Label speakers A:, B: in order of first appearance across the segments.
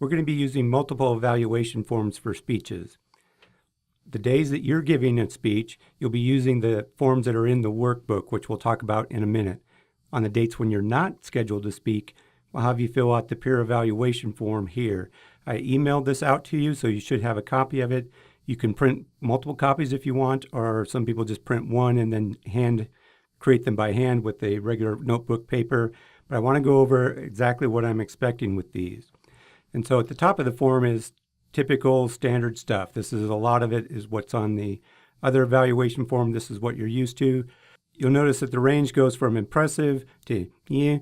A: we're going to be using multiple evaluation forms for speeches. The days that you're giving a speech, you'll be using the forms that are in the workbook, which we'll talk about in a minute. On the dates when you're not scheduled to speak, we'll have you fill out the peer evaluation form here. I emailed this out to you, so you should have a copy of it. You can print multiple copies if you want, or some people just print one and then create them by hand with a regular notebook paper. But I want to go over exactly what I'm expecting with these. And so at the top of the form is typical standard stuff. This is a lot of it is what's on the other evaluation form. This is what you're used to. You'll notice that the range goes from impressive to yeah.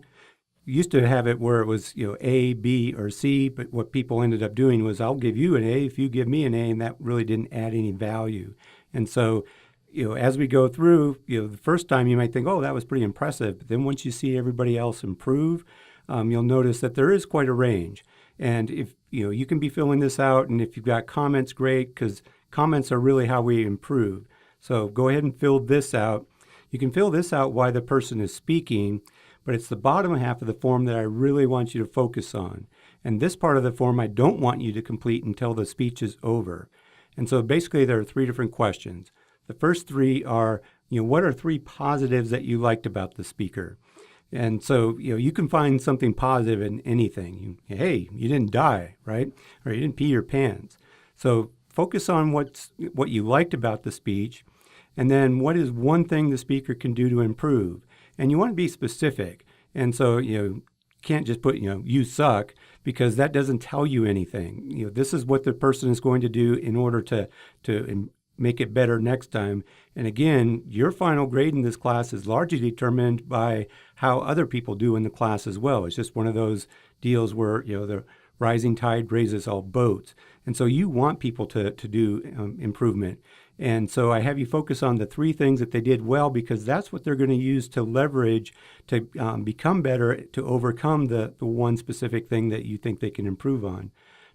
A: You used to have it where it was, A, B, or C, but what people ended up doing was I'll give you an A if you give me an A, and that really didn't add any value. And so, as we go through, the first time you might think, oh, that was pretty impressive. But then once you see everybody else improve, you'll notice that there is quite a range. And if, you can be filling this out, and if you've got comments, great, because comments are really how we improve. So go ahead and fill this out. You can fill this out while the person is speaking, but it's the bottom half of the form that I really want you to focus on. And this part of the form I don't want you to complete until the speech is over. And so basically there are three different questions. The first three are, what are three positives that you liked about the speaker? And so, you can find something positive in anything. Hey, you didn't die, right? Or you didn't pee your pants. So focus on what you liked about the speech, and then what is one thing the speaker can do to improve. And you want to be specific. And so, can't just put, you suck, because that doesn't tell you anything. This is what the person is going to do in order to make it better next time. And again, your final grade in this class is largely determined by how other people do in the class as well. It's just one of those deals where, the rising tide raises all boats. And so you want people to do improvement. And so I have you focus on the three things that they did well, because that's what they're going to use to leverage to become better, to overcome the one specific thing that you think they can improve on.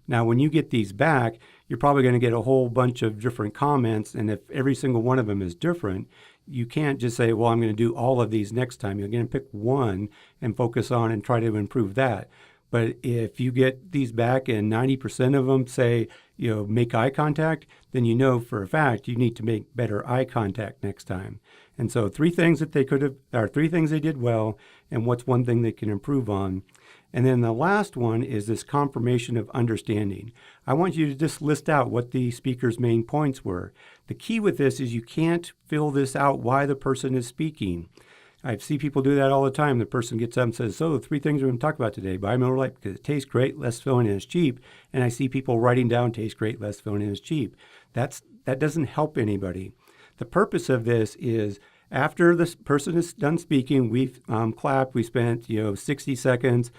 A: Now, when you get these back, you're probably going to get a whole bunch of different comments. And if every single one of them is different, you can't just say, well, I'm going to do all of these next time. You're going to pick one and focus on and try to improve that. But if you get these back and 90% of them say, make eye contact, then you know for a fact you need to make better eye contact next time. And so three things they did well, and what's one thing they can improve on. And then the last one is this confirmation of understanding. I want you to just list out what the speaker's main points were. The key with this is you can't fill this out while the person is speaking. I see people do that all the time. The person gets up and says, so 3 things we're going to talk about today. Buy Miller Lite because it tastes great, less filling, and it's cheap. And I see people writing down tastes great, less filling, and it's cheap. That doesn't help anybody. The purpose of this is after this person is done speaking, we've clapped, we spent 60 seconds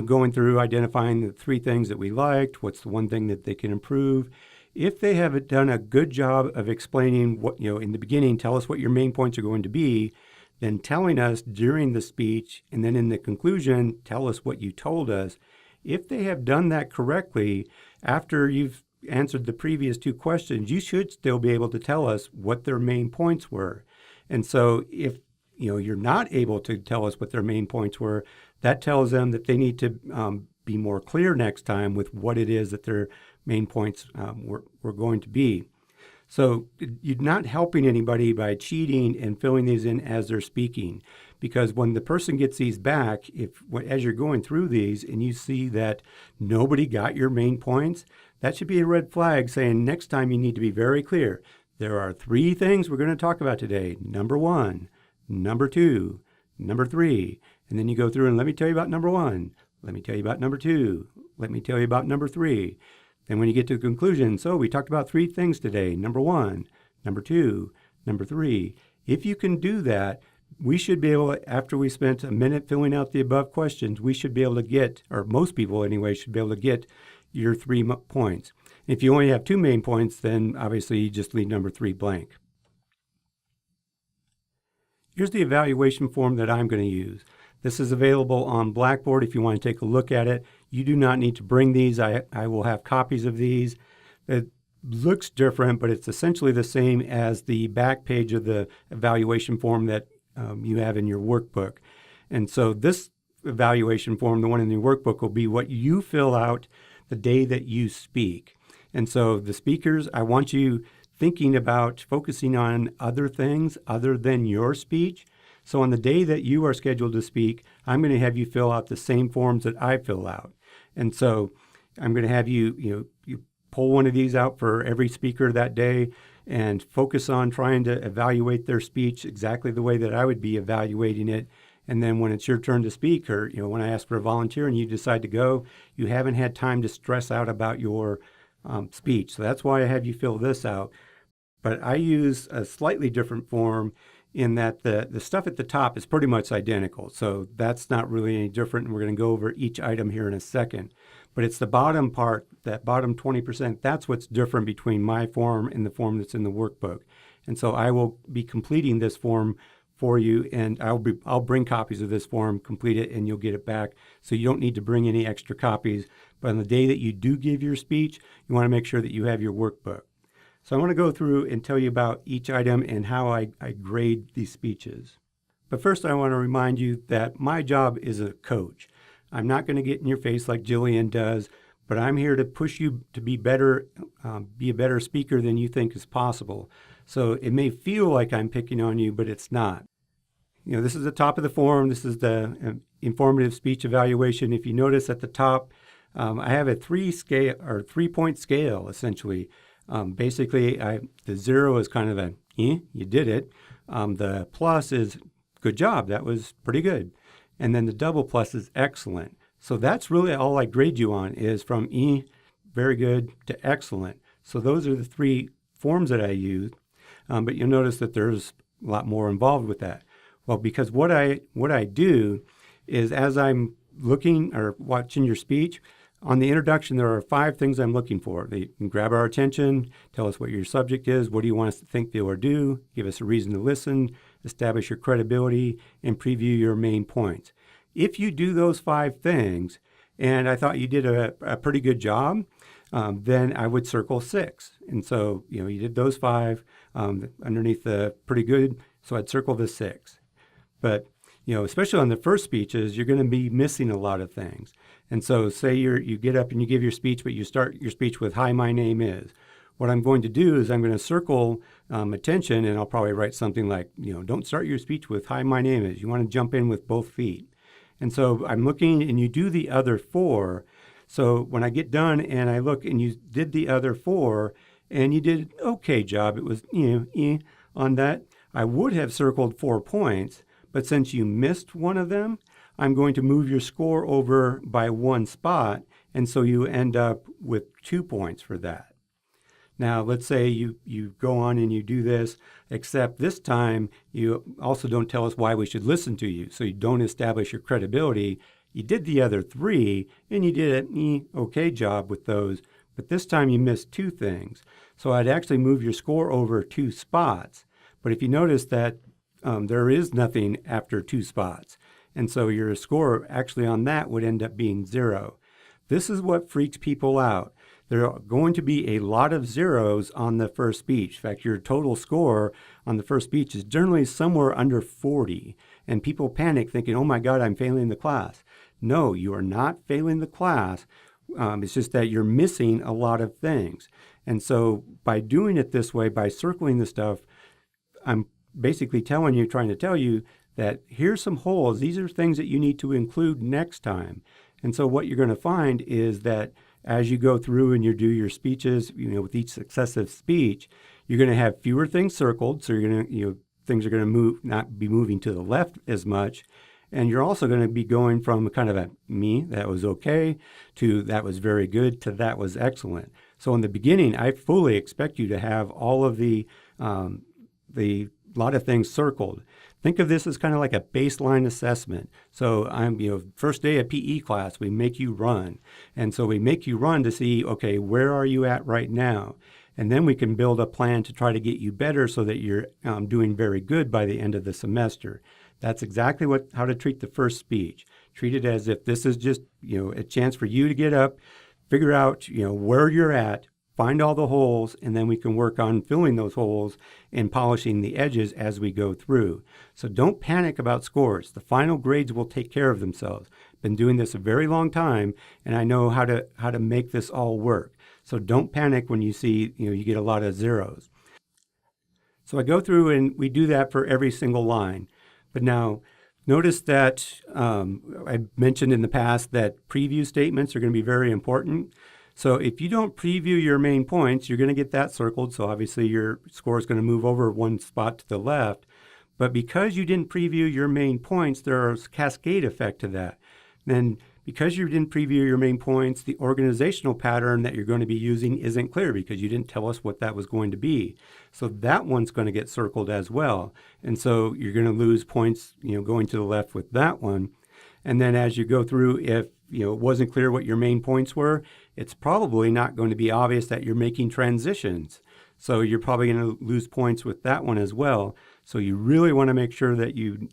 A: going through identifying the 3 things that we liked, what's the one thing that they can improve. If they have done a good job of explaining what, in the beginning, tell us what your main points are going to be, then telling us during the speech, and then in the conclusion, tell us what you told us. If they have done that correctly, after you've answered the previous 2 questions, you should still be able to tell us what their main points were. And so if you're not able to tell us what their main points were, that tells them that they need to be more clear next time with what it is that their main points were going to be. So you're not helping anybody by cheating and filling these in as they're speaking, because when the person gets these back, as you're going through these and you see that nobody got your main points, that should be a red flag saying next time you need to be very clear. There are 3 things we're going to talk about today. Number 1, number 2, number 3. And then you go through and let me tell you about number 1. Let me tell you about number 2. Let me tell you about number 3. Then when you get to the conclusion, so we talked about 3 things today. Number 1, number 2, number 3. If you can do that, we should be able to, after we spent a minute filling out the above questions, we should be able to get, or most people anyway, should be able to get your 3 points. If you only have 2 main points, then obviously you just leave number 3 blank. Here's the evaluation form that I'm going to use. This is available on Blackboard if you want to take a look at it. You do not need to bring these. I will have copies of these. It looks different, but it's essentially the same as the back page of the evaluation form that you have in your workbook. And so this evaluation form, the one in the workbook, will be what you fill out the day that you speak. And so the speakers, I want you thinking about focusing on other things other than your speech. So on the day that you are scheduled to speak, I'm going to have you fill out the same forms that I fill out. And so I'm going to have you pull one of these out for every speaker that day and focus on trying to evaluate their speech exactly the way that I would be evaluating it. And then when it's your turn to speak, or when I ask for a volunteer and you decide to go, you haven't had time to stress out about your speech. So that's why I have you fill this out. But I use a slightly different form in that the stuff at the top is pretty much identical. So that's not really any different. And we're going to go over each item here in a second. But it's the bottom part, that bottom 20%, that's what's different between my form and the form that's in the workbook. And so I will be completing this form for you, and I'll bring copies of this form, complete it, and you'll get it back. So you don't need to bring any extra copies. But on the day that you do give your speech, you want to make sure that you have your workbook. So I want to go through and tell you about each item and how I grade these speeches. But first I want to remind you that my job is a coach. I'm not going to get in your face like Jillian does, but I'm here to push you to be better, be a better speaker than you think is possible. So it may feel like I'm picking on you, but it's not. This is the top of the form. This is the informative speech evaluation. If you notice at the top, I have a 3-point scale, essentially. Basically, the 0 is kind of a, you did it. The plus is good job. That was pretty good. And then the double plus is excellent. So that's really all I grade you on, is from very good, to excellent. So those are the 3 forms that I use. But you'll notice that there's a lot more involved with that. Well, because what I do is, as I'm looking or watching your speech, on the introduction, there are 5 things I'm looking for. They can grab our attention, tell us what your subject is, what do you want us to think, feel, or do, give us a reason to listen, establish your credibility, and preview your main points. If you do those 5 things, and I thought you did a pretty good job, then I would circle 6. And so, you did those 5 underneath the pretty good, so I'd circle the 6. But, especially on the first speeches, you're going to be missing a lot of things. And so say you get up and you give your speech, but you start your speech with, "Hi, my name is." What I'm going to do is I'm going to circle attention, and I'll probably write something like, don't start your speech with, "Hi, my name is." You want to jump in with both feet. And so I'm looking, and you do the other 4. So when I get done and I look and you did the other 4 and you did an okay job, it was, on that, I would have circled 4 points, but since you missed one of them, I'm going to move your score over by 1 spot, and so you end up with 2 points for that. Now, let's say you go on and you do this, except this time you also don't tell us why we should listen to you, so you don't establish your credibility. You did the other 3, and you did an okay job with those, but this time you missed 2 things. So I'd actually move your score over 2 spots. But if you notice that there is nothing after 2 spots, and so your score actually on that would end up being 0. This is what freaks people out. There are going to be a lot of zeros on the first speech. In fact, your total score on the first speech is generally somewhere under 40. And people panic thinking, "Oh my God, I'm failing the class." No, you are not failing the class. It's just that you're missing a lot of things. And so by doing it this way, by circling the stuff, I'm basically trying to tell you that here's some holes. These are things that you need to include next time. And so what you're going to find is that as you go through and you do your speeches, with each successive speech, you're going to have fewer things circled. So you're going to, things are going to not be moving to the left as much. And you're also going to be going from kind of a that was okay, to that was very good, to that was excellent. So in the beginning, I fully expect you to have all of the lot of things circled. Think of this as kind of like a baseline assessment. So first day of PE class, we make you run. And so we make you run to see, okay, where are you at right now? And then we can build a plan to try to get you better so that you're doing very good by the end of the semester. That's exactly how to treat the first speech. Treat it as if this is just, a chance for you to get up, figure out, where you're at, find all the holes, and then we can work on filling those holes and polishing the edges as we go through. So don't panic about scores. The final grades will take care of themselves. Been doing this a very long time, and I know how to make this all work. So don't panic when you see you get a lot of zeros. So I go through and we do that for every single line. But now notice that I mentioned in the past that preview statements are going to be very important. So if you don't preview your main points, you're going to get that circled. So obviously your score is going to move over one spot to the left. But because you didn't preview your main points, there's a cascade effect to that. Then because you didn't preview your main points, the organizational pattern that you're going to be using isn't clear because you didn't tell us what that was going to be. So that one's going to get circled as well. And so you're going to lose points, going to the left with that one. And then as you go through, if it wasn't clear what your main points were, it's probably not going to be obvious that you're making transitions. So you're probably going to lose points with that one as well. So you really want to make sure that you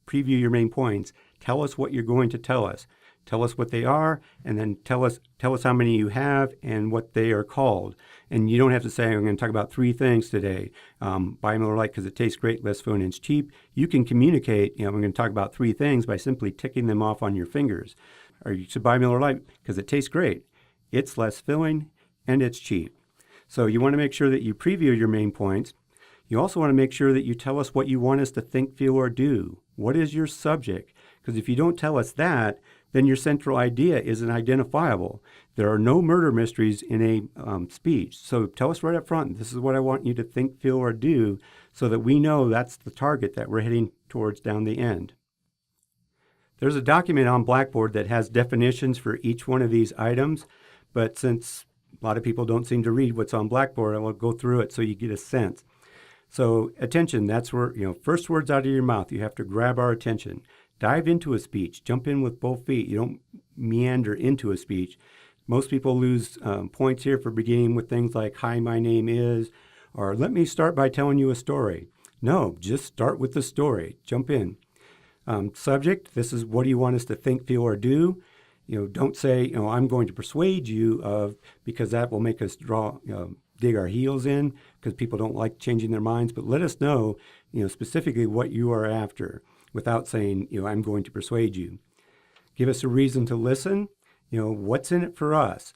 A: preview your main points. Tell us what you're going to tell us. Tell us what they are, and then tell us how many you have and what they are called. And you don't have to say, I'm going to talk about 3 things today. Buy Miller Lite because it tastes great, less filling, and it's cheap. You can communicate, I'm going to talk about 3 things by simply ticking them off on your fingers. Or you should buy Miller Lite because it tastes great. It's less filling, and it's cheap. So you want to make sure that you preview your main points. You also want to make sure that you tell us what you want us to think, feel, or do. What is your subject? Because if you don't tell us that, then your central idea isn't identifiable. There are no murder mysteries in a speech. So tell us right up front, this is what I want you to think, feel, or do, so that we know that's the target that we're heading towards down the end. There's a document on Blackboard that has definitions for each one of these items, but since a lot of people don't seem to read what's on Blackboard, I will go through it so you get a sense. So attention, that's where, first words out of your mouth, you have to grab our attention. Dive into a speech. Jump in with both feet. You don't meander into a speech. Most people lose points here for beginning with things like, hi, my name is, or let me start by telling you a story. No, just start with the story. Jump in. Subject, this is what do you want us to think, feel, or do. Don't say, I'm going to persuade you of, because that will make us dig our heels in, because people don't like changing their minds. But let us know, specifically what you are after, without saying, I'm going to persuade you. Give us a reason to listen. What's in it for us?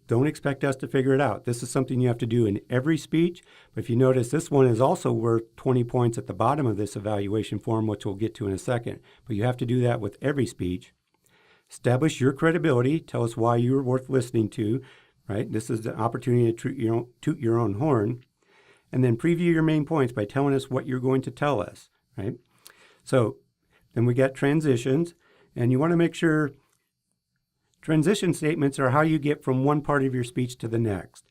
A: Don't expect us to figure it out. This is something you have to do in every speech. But if you notice, this one is also worth 20 points at the bottom of this evaluation form, which we'll get to in a second. But you have to do that with every speech. Establish your credibility. Tell us why you're worth listening to, right? This is the opportunity to toot your own horn. And then preview your main points by telling us what you're going to tell us, right? So then we got transitions, and you want to make sure transition statements are how you get from one part of your speech to the next.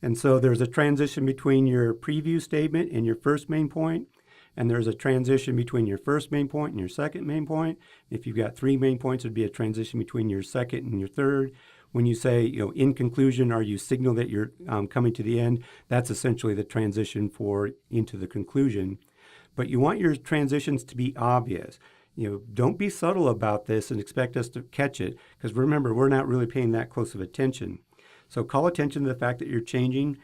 A: And so there's a transition between your preview statement and your first main point, and there's a transition between your first main point and your second main point. If you've got 3 main points, it'd be a transition between your second and your third. When you say, in conclusion, or you signal that you're coming to the end, that's essentially the transition into the conclusion. But you want your transitions to be obvious. Don't be subtle about this and expect us to catch it, because remember, we're not really paying that close of attention. So call attention to the fact that you're changing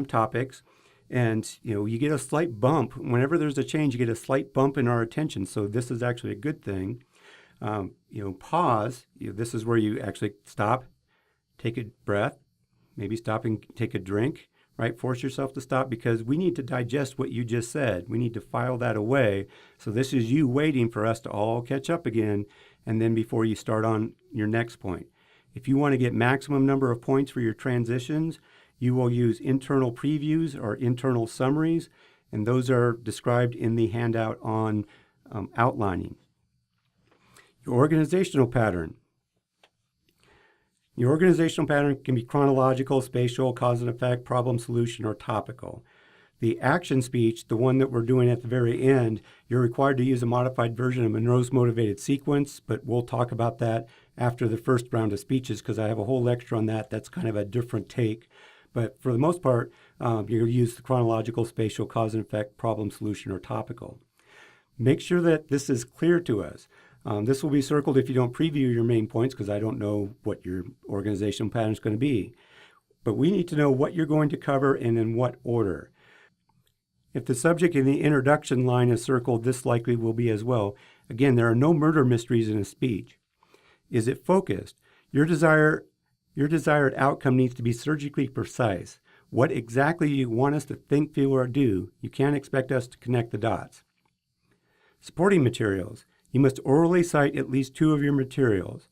A: topics, and you get a slight bump. Whenever there's a change, you get a slight bump in our attention. So this is actually a good thing. Pause. This is where you actually stop, take a breath, maybe stop and take a drink. Right? Force yourself to stop, because we need to digest what you just said. We need to file that away. So this is you waiting for us to all catch up again, and then before you start on your next point. If you want to get maximum number of points for your transitions, you will use internal previews or internal summaries, and those are described in the handout on outlining. Your organizational pattern. Your organizational pattern can be chronological, spatial, cause and effect, problem, solution, or topical. The action speech, the one that we're doing at the very end, you're required to use a modified version of Monroe's motivated sequence, but we'll talk about that after the first round of speeches, because I have a whole lecture on that. That's kind of a different take. But for the most part, you'll use the chronological, spatial, cause and effect, problem, solution, or topical. Make sure that this is clear to us. This will be circled if you don't preview your main points, because I don't know what your organizational pattern is going to be. but we need to know what you're going to cover and in what order. If the subject in the introduction line is circled, this likely will be as well. Again, there are no murder mysteries in a speech. Is it focused? Your desired outcome needs to be surgically precise. What exactly you want us to think, feel, or do. You can't expect us to connect the dots. Supporting materials. You must orally cite at least 2 of your materials.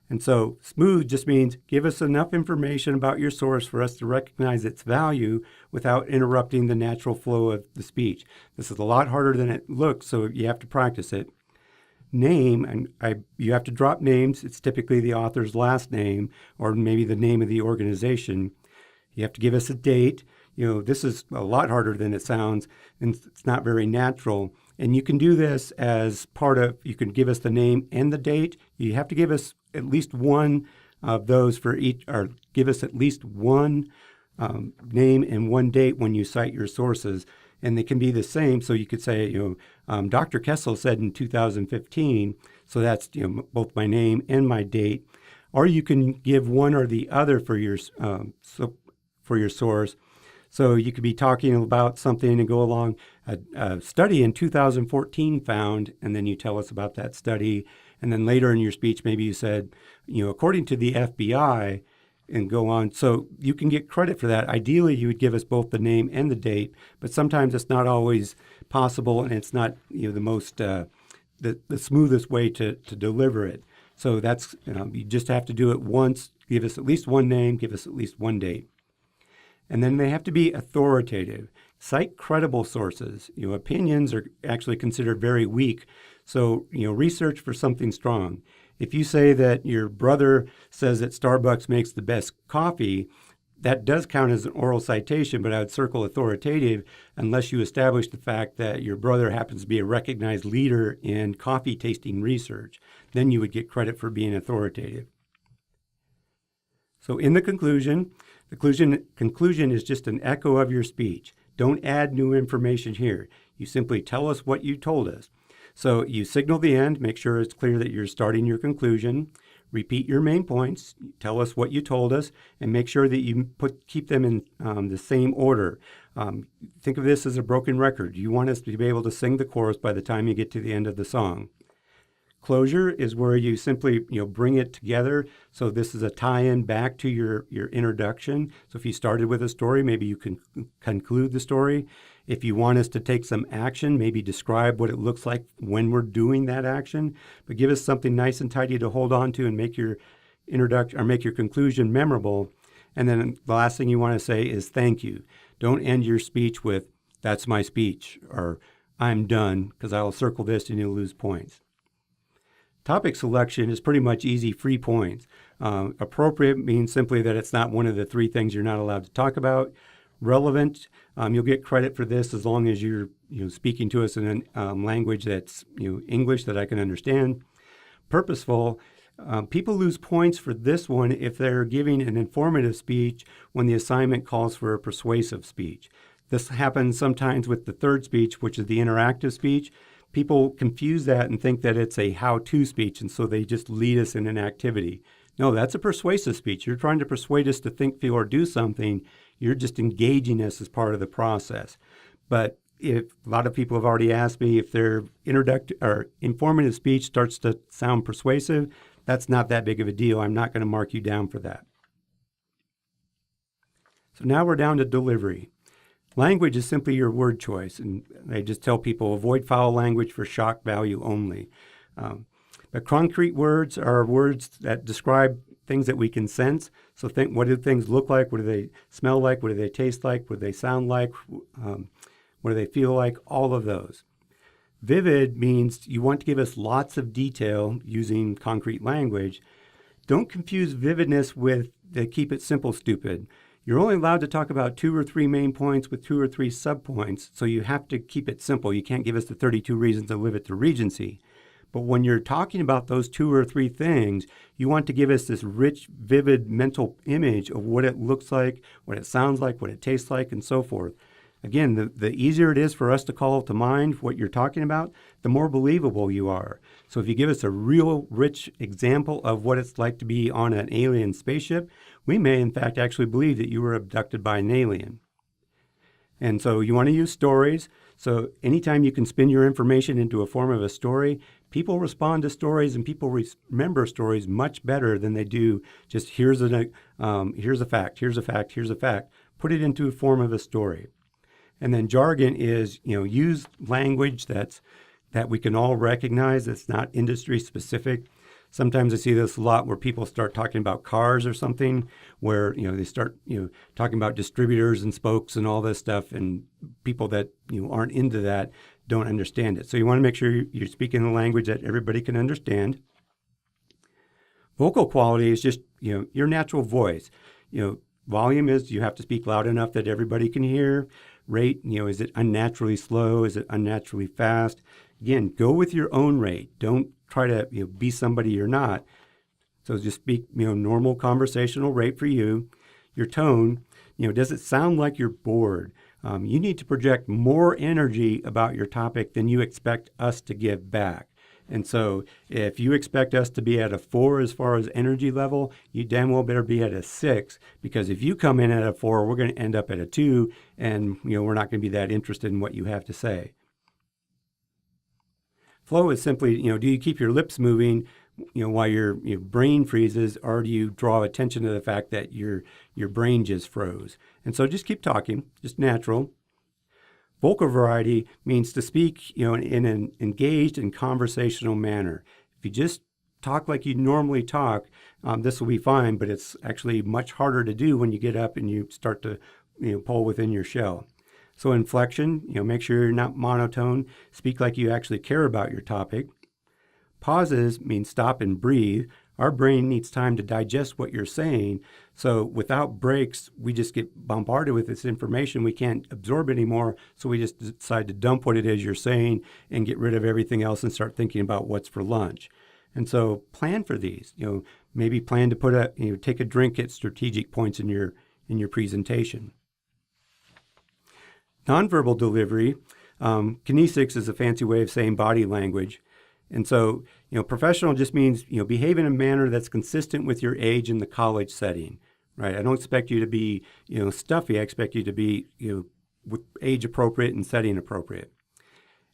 A: And so smooth just means give us enough information about your source for us to recognize its value without interrupting the natural flow of the speech. This is a lot harder than it looks, so you have to practice it. Name, and you have to drop names. It's typically the author's last name or maybe the name of the organization. You have to give us a date. This is a lot harder than it sounds, and it's not very natural. And you can do this as part of, you can give us the name and the date. You have to give us at least one of those for each, or give us at least one name and one date when you cite your sources. And they can be the same. So you could say, Dr. Kessel said in 2015, so that's both my name and my date. Or you can give one or the other for your source. So you could be talking about something and go along. A study in 2014 found, and then you tell us about that study. And then later in your speech, maybe you said, according to the FBI, and go on. So you can get credit for that. Ideally, you would give us both the name and the date, but sometimes it's not always possible, and it's not the most the smoothest way to deliver it. So that's you just have to do it once. Give us at least one name. Give us at least one date. And then they have to be authoritative. Cite credible sources. Opinions are actually considered very weak. So, research for something strong. If you say that your brother says that Starbucks makes the best coffee, that does count as an oral citation, but I would circle authoritative unless you establish the fact that your brother happens to be a recognized leader in coffee tasting research. Then you would get credit for being authoritative. So in the conclusion is just an echo of your speech. Don't add new information here. You simply tell us what you told us. So you signal the end, make sure it's clear that you're starting your conclusion, repeat your main points, tell us what you told us, and make sure that you keep them in the same order. Think of this as a broken record. You want us to be able to sing the chorus by the time you get to the end of the song. Closure is where you simply bring it together. So this is a tie-in back to your introduction. So if you started with a story, maybe you can conclude the story. If you want us to take some action, maybe describe what it looks like when we're doing that action. But give us something nice and tidy to hold on to and make your introduction or make your conclusion memorable. And then the last thing you want to say is thank you. Don't end your speech with that's my speech or I'm done, because I'll circle this and you'll lose points. Topic selection is pretty much easy, free points. Appropriate means simply that it's not one of the 3 things you're not allowed to talk about. Relevant, you'll get credit for this as long as you're speaking to us in a language that's English that I can understand. Purposeful, people lose points for this one if they're giving an informative speech when the assignment calls for a persuasive speech. This happens sometimes with the third speech, which is the interactive speech. People confuse that and think that it's a how-to speech, and so they just lead us in an activity. No, that's a persuasive speech. You're trying to persuade us to think, feel, or do something. You're just engaging us as part of the process. But if a lot of people have already asked me if their informative speech starts to sound persuasive, that's not that big of a deal. I'm not going to mark you down for that. So now we're down to delivery. Language is simply your word choice, and I just tell people avoid foul language for shock value only. But concrete words are words that describe things that we can sense. So think, what do things look like? What do they smell like? What do they taste like? What do they sound like? What do they feel like? All of those. Vivid means you want to give us lots of detail using concrete language. Don't confuse vividness with the keep it simple stupid. You're only allowed to talk about 2 or 3 main points with 2 or 3 subpoints, so you have to keep it simple. You can't give us the 32 reasons to live at the Regency. But when you're talking about those 2 or 3 things, you want to give us this rich, vivid mental image of what it looks like, what it sounds like, what it tastes like, and so forth. Again, the easier it is for us to call to mind what you're talking about, the more believable you are. So if you give us a real rich example of what it's like to be on an alien spaceship, we may in fact actually believe that you were abducted by an alien. And so you want to use stories. So anytime you can spin your information into a form of a story, people respond to stories and people remember stories much better than they do just here's a fact, here's a fact, here's a fact. Put it into a form of a story. And then jargon is, use language that we can all recognize. That's not industry specific. Sometimes I see this a lot where people start talking about cars or something where, they start, talking about distributors and spokes and all this stuff, and people that, aren't into that don't understand it. So you want to make sure you're speaking the language that everybody can understand. Vocal quality is just, your natural voice. Volume is you have to speak loud enough that everybody can hear. Rate, is it unnaturally slow? Is it unnaturally fast? Again, go with your own rate. Don't try to be somebody you're not. So just speak, normal conversational rate for you. Your tone, does it sound like you're bored? You need to project more energy about your topic than you expect us to give back. And so if you expect us to be at a 4 as far as energy level, you damn well better be at a 6, because if you come in at a 4, we're going to end up at a 2, and we're not going to be that interested in what you have to say. Flow is simply, do you keep your lips moving, while your brain freezes, or do you draw attention to the fact that your brain just froze? And so just keep talking, just natural. Vocal variety means to speak, in an engaged and conversational manner. If you just talk like you normally talk, this will be fine, but it's actually much harder to do when you get up and you start to, pull within your shell. So inflection, make sure you're not monotone. Speak like you actually care about your topic. Pauses mean stop and breathe. Our brain needs time to digest what you're saying. So without breaks, we just get bombarded with this information. We can't absorb anymore. So we just decide to dump what it is you're saying and get rid of everything else and start thinking about what's for lunch. And so plan for these. Maybe plan to take a drink at strategic points in your presentation. Nonverbal delivery, kinesics is a fancy way of saying body language. And so, professional just means, behave in a manner that's consistent with your age in the college setting, right? I don't expect you to be, stuffy. I expect you to be, with age appropriate and setting appropriate.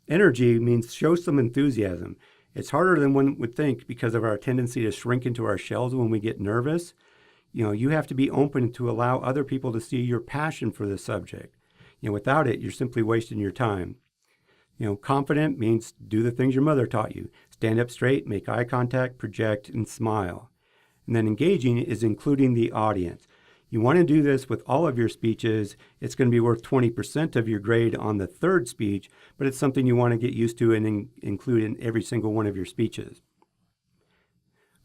A: Energy means show some enthusiasm. It's harder than one would think because of our tendency to shrink into our shells when we get nervous. You have to be open to allow other people to see your passion for the subject. Without it, you're simply wasting your time. Confident means do the things your mother taught you. Stand up straight, make eye contact, project, and smile. And then engaging is including the audience. You want to do this with all of your speeches. It's going to be worth 20% of your grade on the third speech, but it's something you want to get used to and include in every single one of your speeches.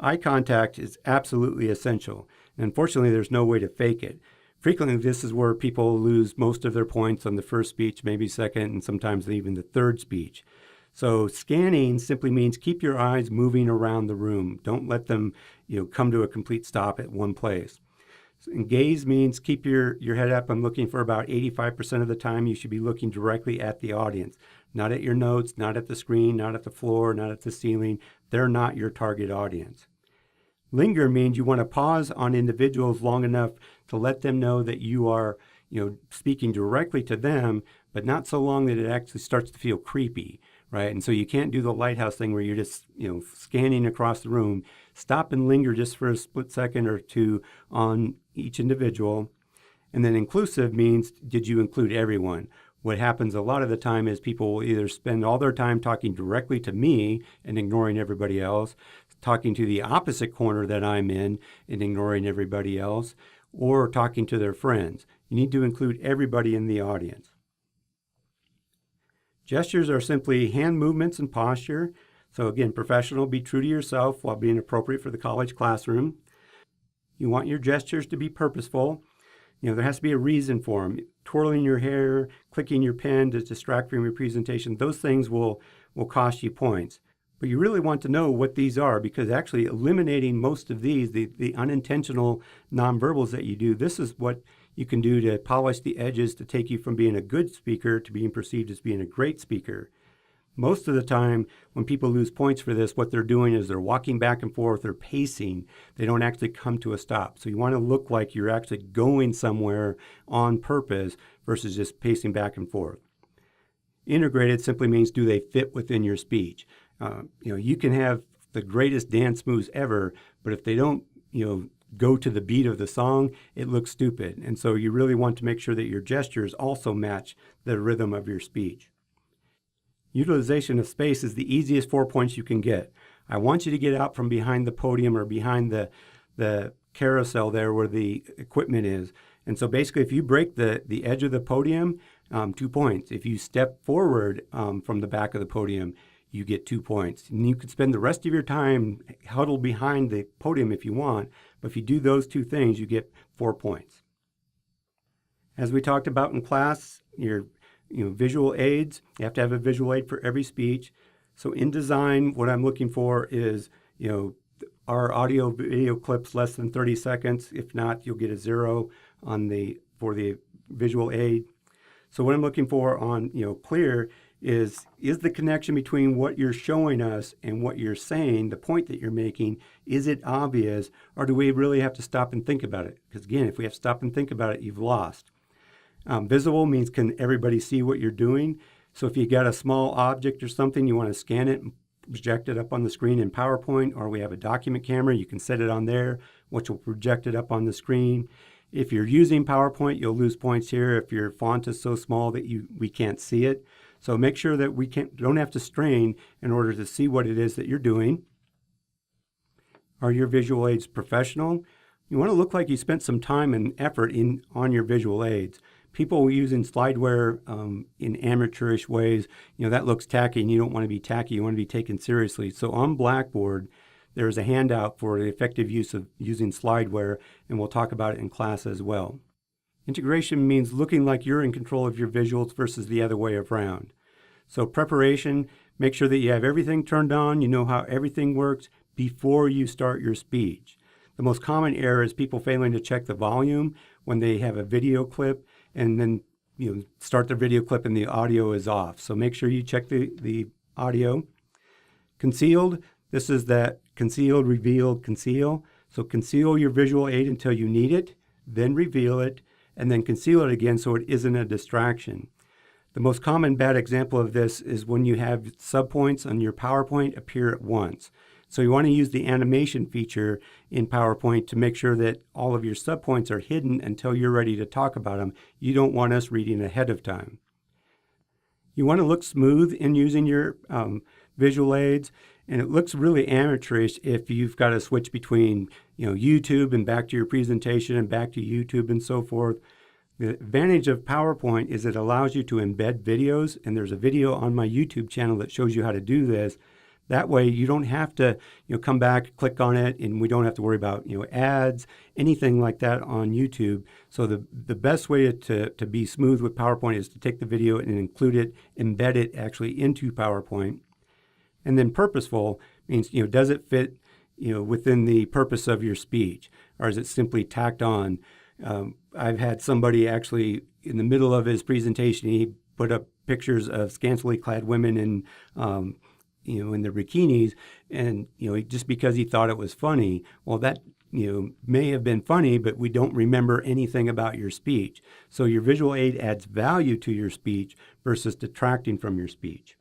A: Eye contact is absolutely essential. And unfortunately, there's no way to fake it. Frequently, this is where people lose most of their points on the first speech, maybe second, and sometimes even the third speech. So scanning simply means keep your eyes moving around the room. Don't let them, come to a complete stop at one place. And gaze means keep your head up. I'm looking for about 85% of the time you should be looking directly at the audience, not at your notes, not at the screen, not at the floor, not at the ceiling. They're not your target audience. Linger means you want to pause on individuals long enough to let them know that you are, speaking directly to them, but not so long that it actually starts to feel creepy, right? And so you can't do the lighthouse thing where you're just, scanning across the room. Stop and linger just for a split second or two on each individual. And then inclusive means, did you include everyone? What happens a lot of the time is people will either spend all their time talking directly to me and ignoring everybody else, talking to the opposite corner that I'm in and ignoring everybody else, or talking to their friends. You need to include everybody in the audience. Gestures are simply hand movements and posture. So again, professional, be true to yourself while being appropriate for the college classroom. You want your gestures to be purposeful. There has to be a reason for them. Twirling your hair, clicking your pen to distract from your presentation, those things will cost you points. But you really want to know what these are, because actually eliminating most of these, the unintentional nonverbals that you do, this is what you can do to polish the edges to take you from being a good speaker to being perceived as being a great speaker. Most of the time, when people lose points for this, what they're doing is they're walking back and forth, they're pacing. They don't actually come to a stop. So you want to look like you're actually going somewhere on purpose versus just pacing back and forth. Integrated simply means, do they fit within your speech? You can have the greatest dance moves ever, but if they don't, go to the beat of the song, it looks stupid. And so you really want to make sure that your gestures also match the rhythm of your speech. Utilization of space is the easiest 4 points you can get. I want you to get out from behind the podium or behind the carousel there where the equipment is. And so basically, if you break the edge of the podium, 2 points. If you step forward from the back of the podium, you get 2 points. And you can spend the rest of your time huddled behind the podium if you want, but if you do those 2 things, you get 4 points. As we talked about in class, your visual aids, you have to have a visual aid for every speech. So in design, what I'm looking for is, our audio video clips less than 30 seconds. If not, you'll get a 0 for the visual aid. So what I'm looking for on, clear is the connection between what you're showing us and what you're saying, the point that you're making, is it obvious, or do we really have to stop and think about it? Because again, if we have to stop and think about it, you've lost. Visible means, can everybody see what you're doing? So if you got a small object or something, you want to scan it and project it up on the screen in PowerPoint, or we have a document camera, you can set it on there, which will project it up on the screen. If you're using PowerPoint, you'll lose points here if your font is so small that we can't see it. So make sure that we don't have to strain in order to see what it is that you're doing. Are your visual aids professional? You want to look like you spent some time and effort on your visual aids. People using slideware in amateurish ways, that looks tacky, and you don't want to be tacky. You want to be taken seriously. So on Blackboard, there's a handout for the effective use of using slideware, and we'll talk about it in class as well. Integration means looking like you're in control of your visuals versus the other way around. So preparation, make sure that you have everything turned on, you know how everything works before you start your speech. The most common error is people failing to check the volume when they have a video clip and then start their video clip and the audio is off. So make sure you check the audio. Concealed, this is that concealed, revealed, conceal. So conceal your visual aid until you need it, then reveal it, and then conceal it again so it isn't a distraction. The most common bad example of this is when you have subpoints on your PowerPoint appear at once. So you want to use the animation feature in PowerPoint to make sure that all of your subpoints are hidden until you're ready to talk about them. You don't want us reading ahead of time. You want to look smooth in using your visual aids, and it looks really amateurish if you've got to switch between YouTube and back to your presentation and back to YouTube and so forth. The advantage of PowerPoint is it allows you to embed videos, and there's a video on my YouTube channel that shows you how to do this. That way you don't have to come back, click on it, and we don't have to worry about ads, anything like that on YouTube. So the best way to be smooth with PowerPoint is to take the video and include it, embed it actually into PowerPoint. And then purposeful means, does it fit within the purpose of your speech, or is it simply tacked on? I've had somebody actually in the middle of his presentation, he put up pictures of scantily clad women in their bikinis, and just because he thought it was funny. Well, that may have been funny, but we don't remember anything about your speech. So your visual aid adds value to your speech versus detracting from your speech.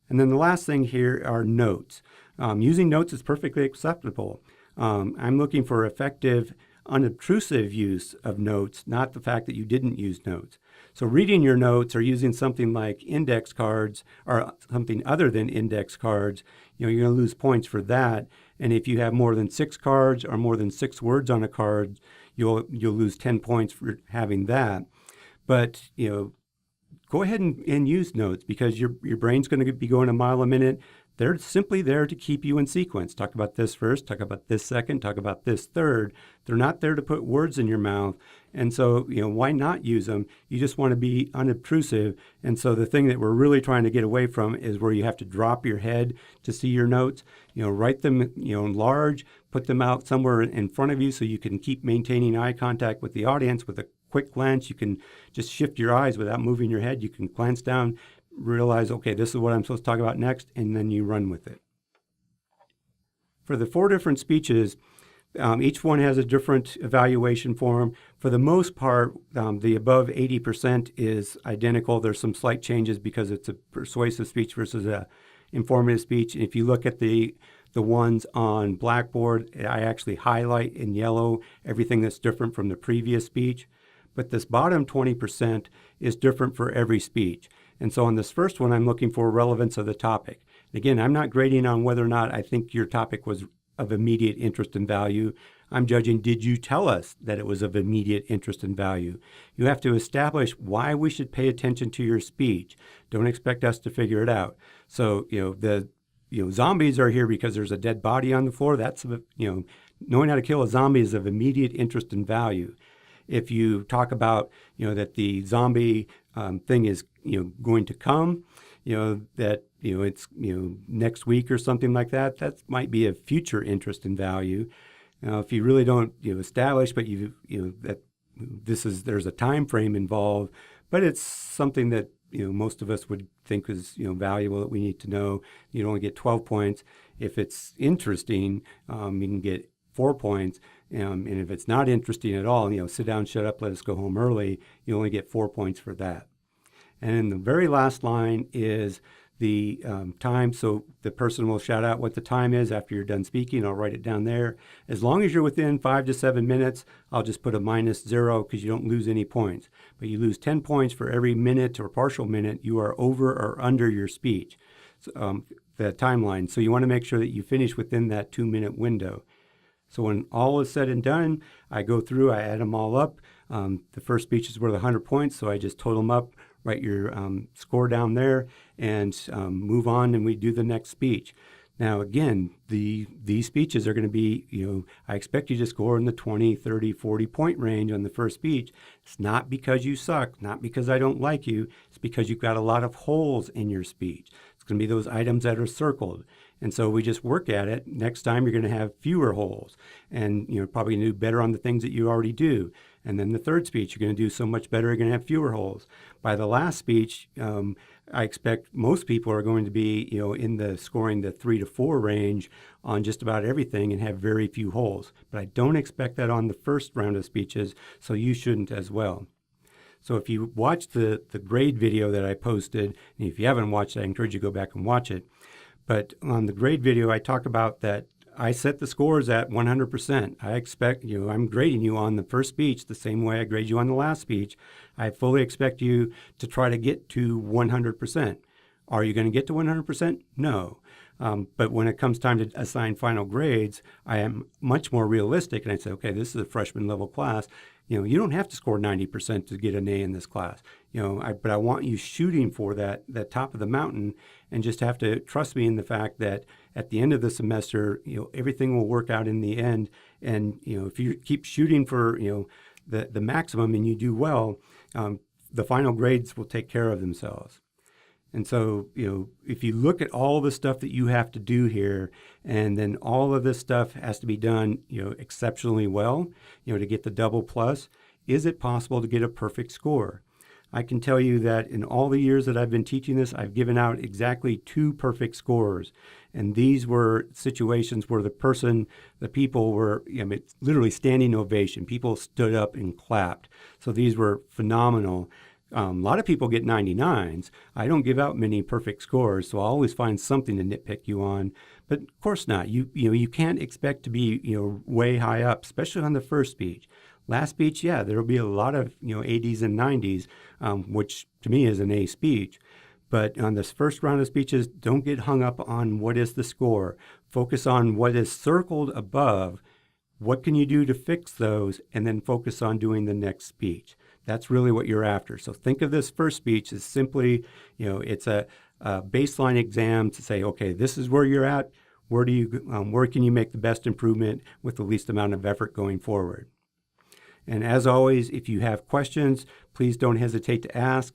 A: And then the last thing here are notes. Using notes is perfectly acceptable. I'm looking for effective, unobtrusive use of notes, not the fact that you didn't use notes. So reading your notes or using something like index cards or something other than index cards, you're going to lose points for that. And if you have more than 6 cards or more than 6 words on a card, you'll lose 10 points for having that. But, go ahead and use notes, because your brain's going to be going a mile a minute. They're simply there to keep you in sequence. Talk about this first, talk about this second, talk about this third. They're not there to put words in your mouth. And so, why not use them? You just want to be unobtrusive. And so the thing that we're really trying to get away from is where you have to drop your head to see your notes. Write them, large, put them out somewhere in front of you so you can keep maintaining eye contact with the audience. With a quick glance, you can just shift your eyes without moving your head. You can glance down, realize, okay, this is what I'm supposed to talk about next, and then you run with it. For the 4 different speeches, each one has a different evaluation form. For the most part, the above 80% is identical. There's some slight changes because it's a persuasive speech versus a informative speech. And if you look at the ones on Blackboard, I actually highlight in yellow everything that's different from the previous speech. But this bottom 20% is different for every speech. And so on this first one, I'm looking for relevance of the topic. Again, I'm not grading on whether or not I think your topic was of immediate interest and value. I'm judging, did you tell us that it was of immediate interest and value? You have to establish why we should pay attention to your speech. Don't expect us to figure it out. So, zombies are here because there's a dead body on the floor. That's, knowing how to kill a zombie is of immediate interest and value. If you talk about, that the zombie thing is, going to come, that, it's, next week or something like that, that might be of future interest and value. If you really don't, establish, but that there's a time frame involved, but it's something that, most of us would think is, valuable that we need to know. You'd only get 12 points. If it's interesting, you can get 4 points. And if it's not interesting at all, sit down, shut up, let us go home early, you only get 4 points for that. And then the very last line is the time. So the person will shout out what the time is after you're done speaking. I'll write it down there. As long as you're within 5 to 7 minutes, I'll just put a -0 because you don't lose any points. But you lose 10 points for every minute or partial minute you are over or under your speech, the timeline. So you want to make sure that you finish within that 2-minute window. So when all is said and done, I go through, I add them all up. The first speech is worth 100 points, so I just total them up, write your score down there, and move on, and we do the next speech. Now, again, these speeches are going to be, I expect you to score in the 20, 30, 40-point range on the first speech. It's not because you suck, not because I don't like you. It's because you've got a lot of holes in your speech. It's going to be those items that are circled. And so we just work at it. Next time you're going to have fewer holes, and you're probably going to do better on the things that you already do. And then the third speech, you're going to do so much better, you're going to have fewer holes. By the last speech, I expect most people are going to be, in the scoring the 3 to 4 range on just about everything and have very few holes. But I don't expect that on the first round of speeches, so you shouldn't as well. So if you watch the grade video that I posted, and if you haven't watched it, I encourage you to go back and watch it. But on the grade video, I talk about that I set the scores at 100%. I expect I'm grading you on the first speech the same way I grade you on the last speech. I fully expect you to try to get to 100%. Are you going to get to 100%? No. But when it comes time to assign final grades, I am much more realistic, and I say, okay, this is a freshman level class. You don't have to score 90% to get an A in this class. But I want you shooting for that top of the mountain, and just have to trust me in the fact that at the end of the semester, everything will work out in the end. And if you keep shooting for the maximum and you do well, the final grades will take care of themselves. And so, if you look at all the stuff that you have to do here, and then all of this stuff has to be done, exceptionally well, to get the double plus, is it possible to get a perfect score? I can tell you that in all the years that I've been teaching this, I've given out exactly 2 perfect scores. And these were situations where the people were, literally standing ovation. People stood up and clapped. So these were phenomenal. A lot of people get 99s. I don't give out many perfect scores, so I'll always find something to nitpick you on. But of course not. You can't expect to be way high up, especially on the first speech. Last speech, yeah, there will be a lot of 80s and 90s, which to me is an A speech. But on this first round of speeches, don't get hung up on what is the score. Focus on what is circled above. What can you do to fix those? And then focus on doing the next speech. That's really what you're after. So think of this first speech as simply, it's a baseline exam to say, okay, this is where you're at. Where can you make the best improvement with the least amount of effort going forward? And as always, if you have questions, please don't hesitate to ask.